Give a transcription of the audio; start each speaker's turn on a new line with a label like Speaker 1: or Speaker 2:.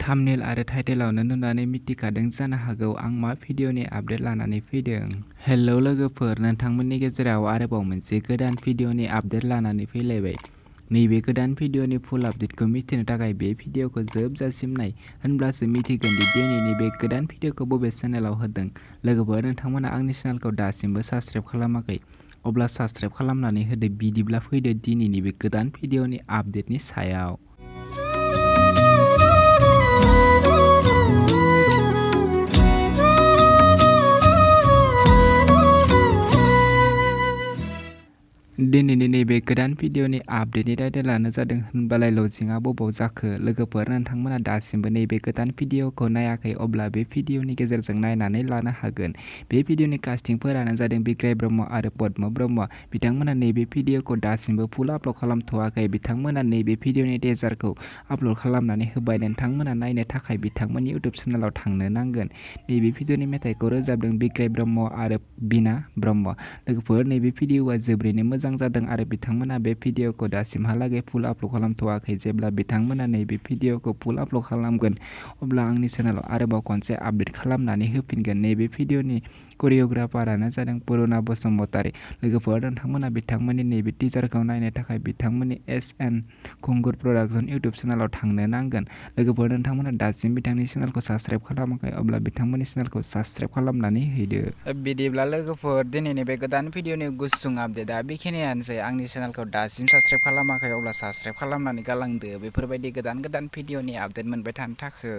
Speaker 1: Thumbnail आरो टाइटेलावनो नुनानै मिथिखादों जानो हागौ आं मा भिडिअनि आपडेट लानानै फैदों। हेलौ लोगोफोर, नोंथांमोननि गेजेराव आरोबाव मोनसे गोदान भिडिअनि आपडेट लानानै फैलायबाय। नैबे गोदान भिडिअनि फुल आपडेटखौ मिथिनो थाखाय बे भिडिअखौ जोबजासिम नाय, होनब्लासो मिथिगोन दि दिनैनि बे गोदान भिडिअखौ बबे चेनेलाव होदों। लोगोफोर, नोंथांमोना आंनि चेनेलखौ दासिमबो साबस्क्राइब खालामाखै, अब्ला साबस्क्राइब खालामनानै होदो। बिदिब्ला फैदो दिनैनि बे गोदान भिडिअनि आपडेटनि सायाव। दिनैनि नैबे गोदान भिडिअनि आपडेटनि टाइटेलानो जादों होनबालाय लजिंआ बबाव जाखो। लोगोफोर, नोंथांमोना दासिमबो नैबे गोदान भिडिअखौ नायाखै, अब्ला बे भिडिअनि गेजेरजों नायनानै लानो हागोन। बे भिडिअनि कास्टिंफोरानो जादों बिग्राय ब्रह्म आरो पद्म ब्रह्म। बिथांमोना नैबे भिडिअखौ दासिमबो फुल आपल'ड खालामथ'वाखै। बिथांमोना नैबे भिडिअनि टिजारखौ आपल'ड खालामनानै होबाय। नोंथांमोना नायनो थाखाय बिथांमोननि इउटुब चेनेलाव थांनो नांगोन। नैबे भिडिअनि मेथाइखौ रोजाबदों बिग्राय ब्रह्म आरो बिना ब्रह्म। लोगोफोर, नैबे भिडिअआ जोबोरैनो मोजां जादों आरो बिथांमोना बे भिडिअखौ दासिमहालागै फुल आपल'ड खालामथ'वाखै। जेब्ला बिथांमोना नैबे भिडिअखौ फुल आपल'ड खालामगोन, अब्ला आंनि चेनेलाव आरोबाव खनसे आपडेट खालामनानै होफिनगोन। नैबे भिडिअनि करिय'ग्राफारानो जादों पुरुना बसुमतारी। लोगोफोर, नोंथांमोना बिथांमोननि नैबे टिजारखौ नायनो थाखाय बिथांमोननि एस.एन. खुंगुर प्रडाक्शन इउटुब चेनेलाव थांनो नांगोन। लोगोफोर, नोंथांमोना दासिम बिथांनि चेनेलखौ साबस्क्राइब खालामाखै, अब्ला बिथांमोननि चेनेलखौ साबस्क्राइब खालामनानै हैदो।
Speaker 2: बिदिब्ला लोगोफोर, दिनैनि बे गोदान भिडिअनि गुसुं आपडेटआ बेखिनियानोसै। आंनि चेनेलखौ दासिम साबस्क्राइब खालामाखै, अब्ला साबस्क्राइब खालामनानै गालांदो बेफोरबायदि गोदान भिडिअनि आपडेट मोनबाय थानो थाखाय।